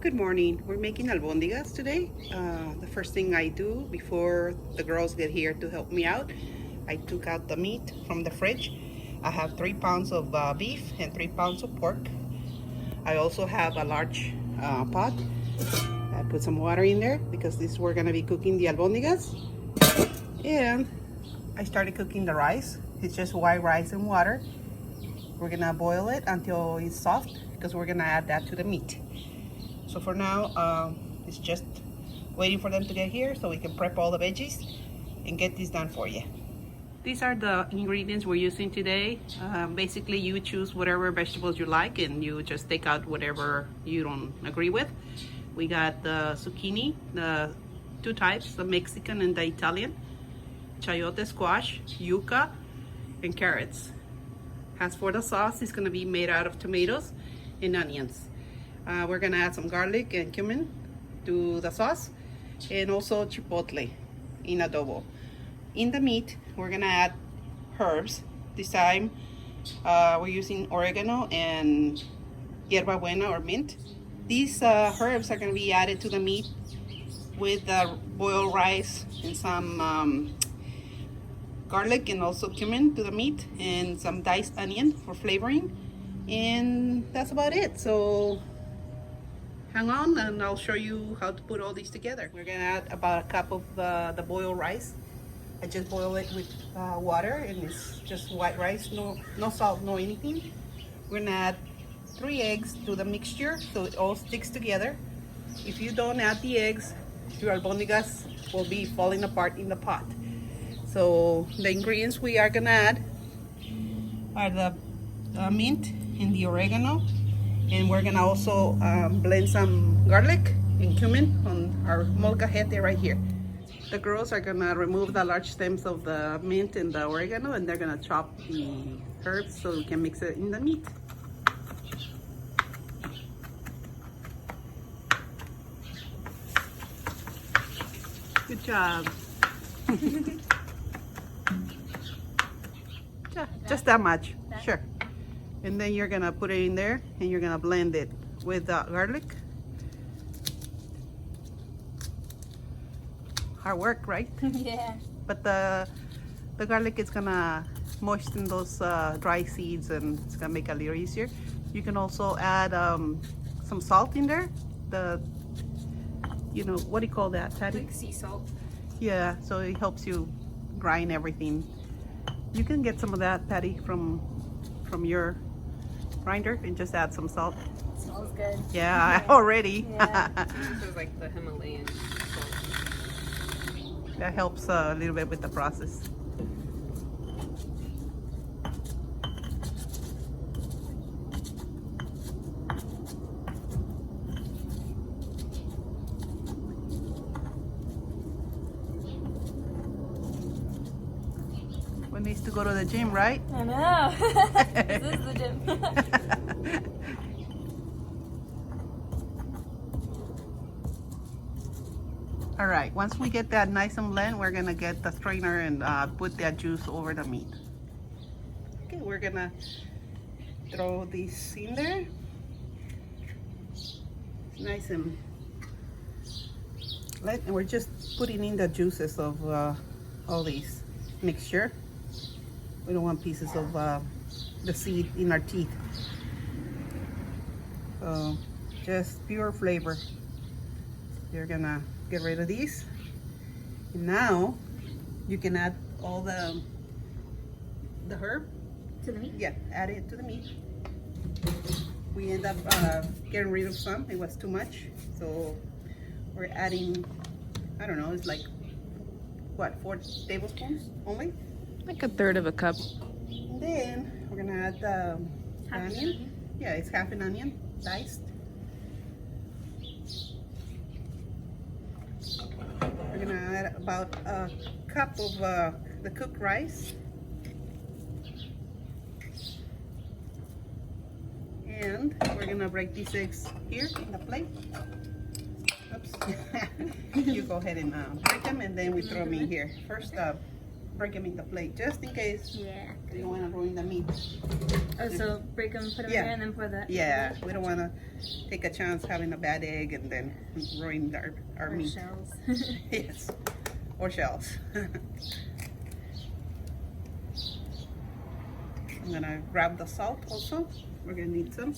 Good morning. We're making albondigas today. The first thing I do before the girls get here to help me out, I took out the meat from the fridge. I have 3 pounds of beef and 3 pounds of pork. I also have a large pot. I put some water in there because we're gonna be cooking the albondigas. And I started cooking the rice. It's just white rice and water. We're gonna boil it until it's soft because we're gonna add that to the meat. So for now, it's just waiting for them to get here so we can prep all the veggies and get this done for you. These are the ingredients we're using today. Basically, you choose whatever vegetables you like and you just take out whatever you don't agree with. We got the zucchini, the 2 types, the Mexican and the Italian, chayote squash, yuca, and carrots. As for the sauce, it's gonna be made out of tomatoes and onions. We're gonna add some garlic and cumin to the sauce and also chipotle in adobo. In the meat, we're gonna add herbs. This time, we're using oregano and hierba buena or mint. These herbs are gonna be added to the meat with the boiled rice and some garlic and also cumin to the meat and some diced onion for flavoring. And that's about it. So hang on and I'll show you how to put all these together. We're gonna add about a cup of the boiled rice. I just boil it with water and it's just white rice, no salt, no anything. We're gonna add 3 eggs to the mixture so it all sticks together. If you don't add the eggs, your albondigas will be falling apart in the pot. So the ingredients we are gonna add are the mint and the oregano. And we're gonna also blend some garlic and cumin on our molcajete right here. The girls are gonna remove the large stems of the mint and the oregano and they're gonna chop the herbs so we can mix it in the meat. Good job. Just that much, sure. And then you're gonna put it in there and you're gonna blend it with the garlic. Hard work, right? Yeah. But the garlic is gonna moisten those dry seeds and it's gonna make it a little easier. You can also add some salt in there. What do you call that, Patty? Like sea salt. Yeah, so it helps you grind everything. You can get some of that, Patty, from your grinder and just add some salt. It smells good. Yeah, already. Yeah. This is like the Himalayan salt. That helps a little bit with the process. One needs to go to the gym, right? I know. This is the gym. All right, once we get that nice and blend, we're gonna get the strainer and put that juice over the meat. Okay, we're gonna throw this in there. Nice and blend, and we're just putting in the juices of all these mixture. We don't want pieces of the seed in our teeth. So just pure flavor. You're gonna get rid of these. And now you can add all the herb. To the meat? Yeah, add it to the meat. We end up getting rid of some. It was too much. So we're adding, I don't know, it's like, what, 4 tablespoons only? Like a third of a cup. And then we're gonna add the onion. Yeah, it's half an onion, diced. We're gonna add about a cup of the cooked rice. And we're gonna break these eggs here in the plate. Oops. You go ahead and break them and then we throw them in here. First, break them in the plate just in case Yeah. you don't want to ruin the meat. Oh, so break them, put them Yeah. in there, and then pour the Yeah, we don't want to take a chance having a bad egg and then ruin our or meat. shells. Yes, or shells. I'm gonna grab the salt also. We're gonna need some.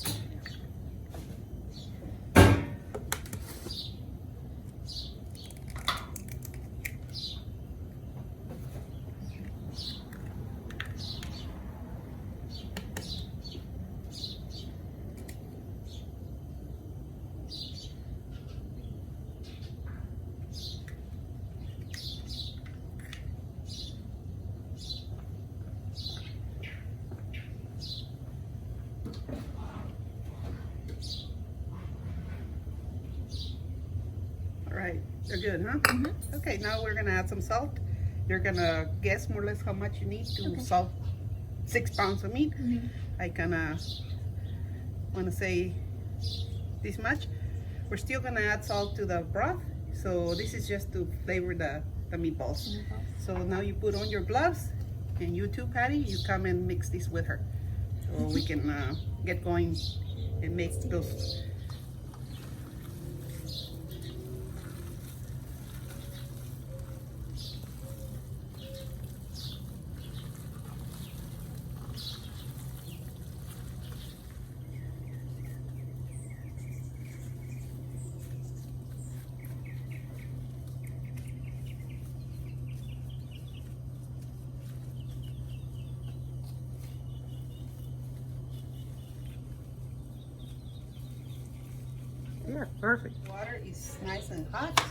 Right, they're good, huh? Mm-hmm. Okay, now we're gonna add some salt. You're gonna guess more or less how much you need to Okay. salt 6 pounds of meat. Mm-hmm. I kinda wanna say this much. We're still gonna add salt to the broth. So this is just to flavor the meatballs. So now you put on your gloves, and you too, Patty, you come and mix this with her. So we can get going and make those. Yeah, perfect. Water is nice and hot.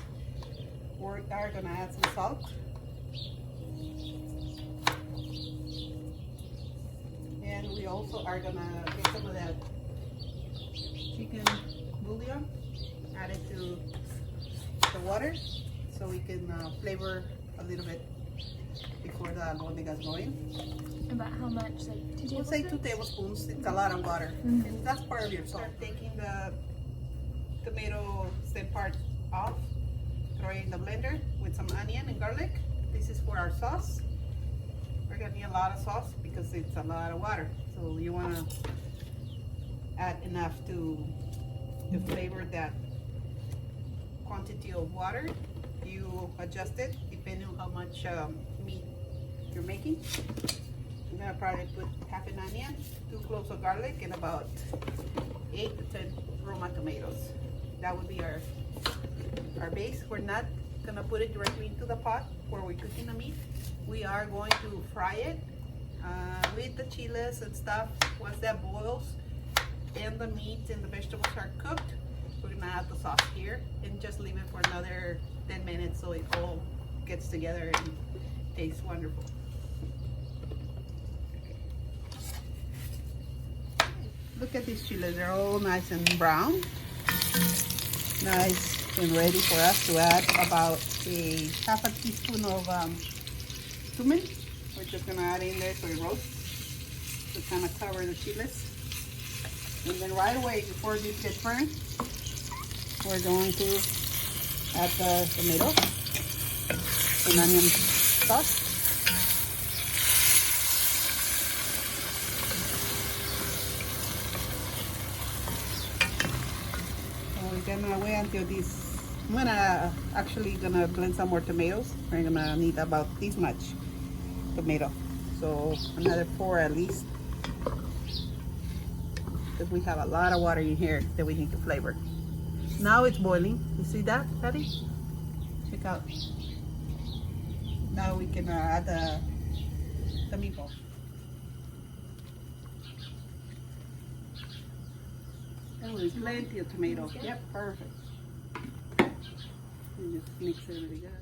We are gonna add some salt. And we also are gonna get some of that chicken bouillon added to the water so we can flavor a little bit before the albondigas go in. About how much? Like 2 We'll tablespoons? say 2 tablespoons. It's a lot of water. Mhm. And that's part of your salt. Taking the tomato stem part off, throw it in the blender with some onion and garlic. This is for our sauce. We're gonna need a lot of sauce because it's a lot of water. So you wanna add enough to flavor that quantity of water. You adjust it depending on how much meat you're making. I'm gonna probably put half an onion, 2 cloves of garlic, and about 8 to 10 Roma tomatoes. That would be our base. We're not gonna put it directly into the pot where we're cooking the meat. We are going to fry it with the chiles and stuff. Once that boils and the meat and the vegetables are cooked, we're gonna add the sauce here and just leave it for another 10 minutes so it all gets together and tastes wonderful. Look at these chiles, they're all nice and brown. Nice and ready for us to add about a half a teaspoon of cumin. We're just gonna add in there so it roasts to kind of cover the chiles. And then right away, before this gets burned, we're going to add the tomato and onion sauce. We're gonna wait until this. I'm gonna blend some more tomatoes. We're gonna need about this much tomato, so another 4 at least, because we have a lot of water in here that we need to flavor. Now it's boiling. You see that, Patty? Check out. Now we can add the meatball. Oh, there's plenty of tomato. Yep, perfect. And just mix it together.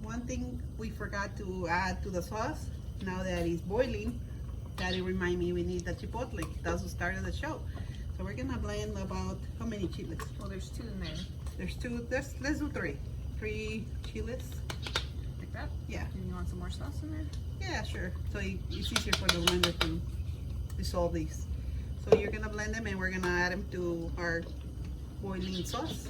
One thing we forgot to add to the sauce, now that it's boiling, that it remind me we need the chipotle. That's the start of the show. So we're gonna blend about, how many chiles? Well, there's 2 in there. There's 2, let's do 3. 3 chiles. Like that? Yeah, And you want some more sauce in there? yeah, sure. So it's easier for the blender to dissolve these. So you're gonna blend them and we're gonna add them to our boiling sauce.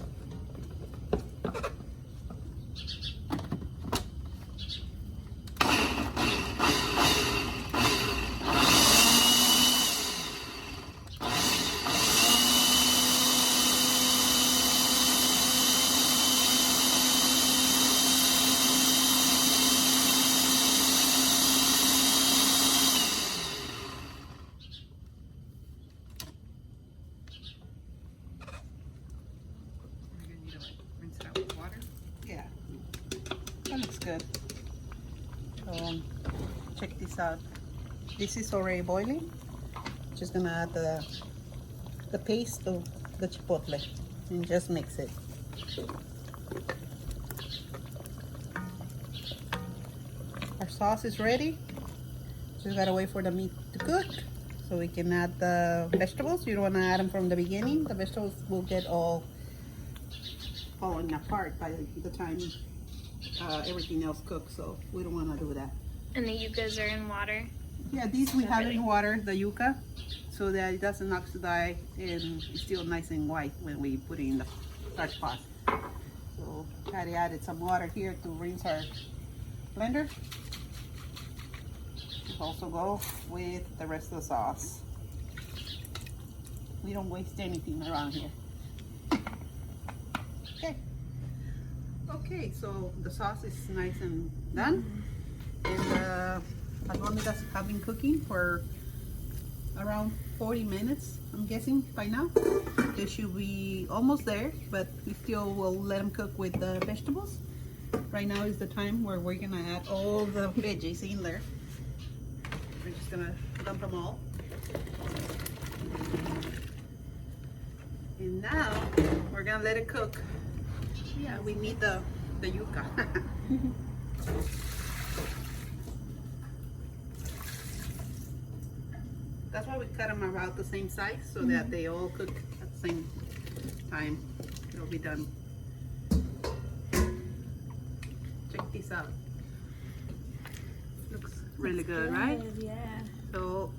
That looks good. So check this out. This is already boiling. Just gonna add the paste of the chipotle and just mix it. Our sauce is ready. Just gotta wait for the meat to cook so we can add the vegetables. You don't wanna add them from the beginning. The vegetables will get all falling apart by the time everything else cooks, so we don't wanna do that. And the yuccas are in water. Yeah, these we have in water, the yucca, so that it doesn't oxidize and it's still nice and white when we put it in the starch pot. So I added some water here to rinse our blender. Also go with the rest of the sauce. We don't waste anything around here. Okay, so the sauce is nice and done. And the albondigas have been cooking for around 40 minutes, I'm guessing by now. They should be almost there, but we still will let them cook with the vegetables. Right now is the time where we're gonna add all the veggies in there. We're just gonna dump them all. And now we're gonna let it cook. Yeah, we need the yuca. That's why we cut them about the same size so that they all cook at the same time. It'll be done. Check this out. Looks really good, right? Yeah. So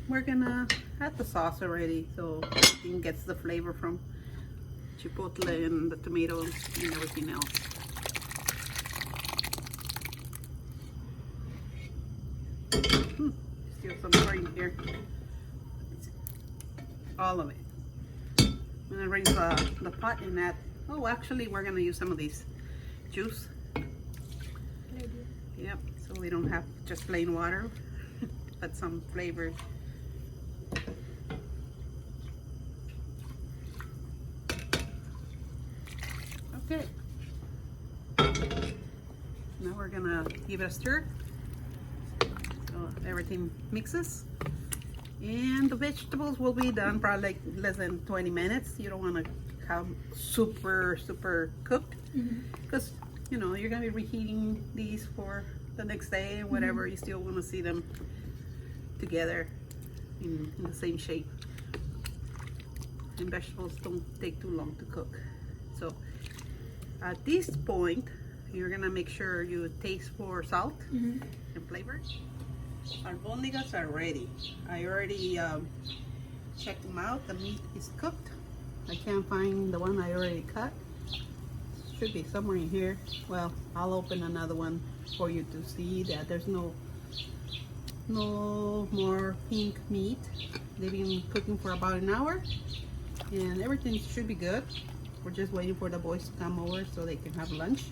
we're gonna add the sauce already so it gets the flavor from chipotle and the tomatoes and everything else. Still some more in here. All of it. I'm gonna rinse the pot and add. Oh, actually, we're gonna use some of this juice. Yep. So we don't have just plain water, but some flavor. Okay. Now we're gonna give it a stir so everything mixes. And the vegetables will be done probably like less than 20 minutes. You don't want to have super cooked because you know you're gonna be reheating these for the next day and whatever. You still want to see them together in the same shape. And vegetables don't take too long to cook. So at this point, you're gonna make sure you taste for salt and flavor. Our albondigas are ready. I already checked them out. The meat is cooked. I can't find the one I already cut. Should be somewhere in here. Well, I'll open another one for you to see that there's no more pink meat. They've been cooking for about an hour and everything should be good. We're just waiting for the boys to come over so they can have lunch.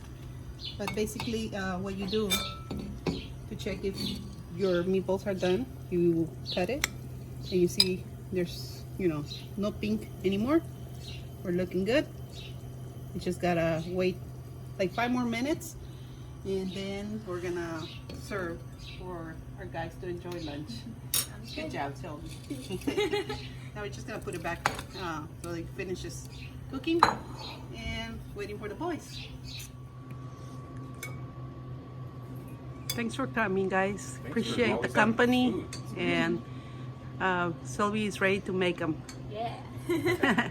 But basically what you do to check if your meatballs are done, you cut it and you see there's, you know, no pink anymore. We're looking good. You just gotta wait like 5 more minutes and then we're gonna serve for our guys to enjoy lunch. Good job, Sylvie. Now we're just gonna put it back so it finishes cooking and waiting for the boys. Thanks for coming, guys. Appreciate the company, and Sylvie is ready to make them. Yeah.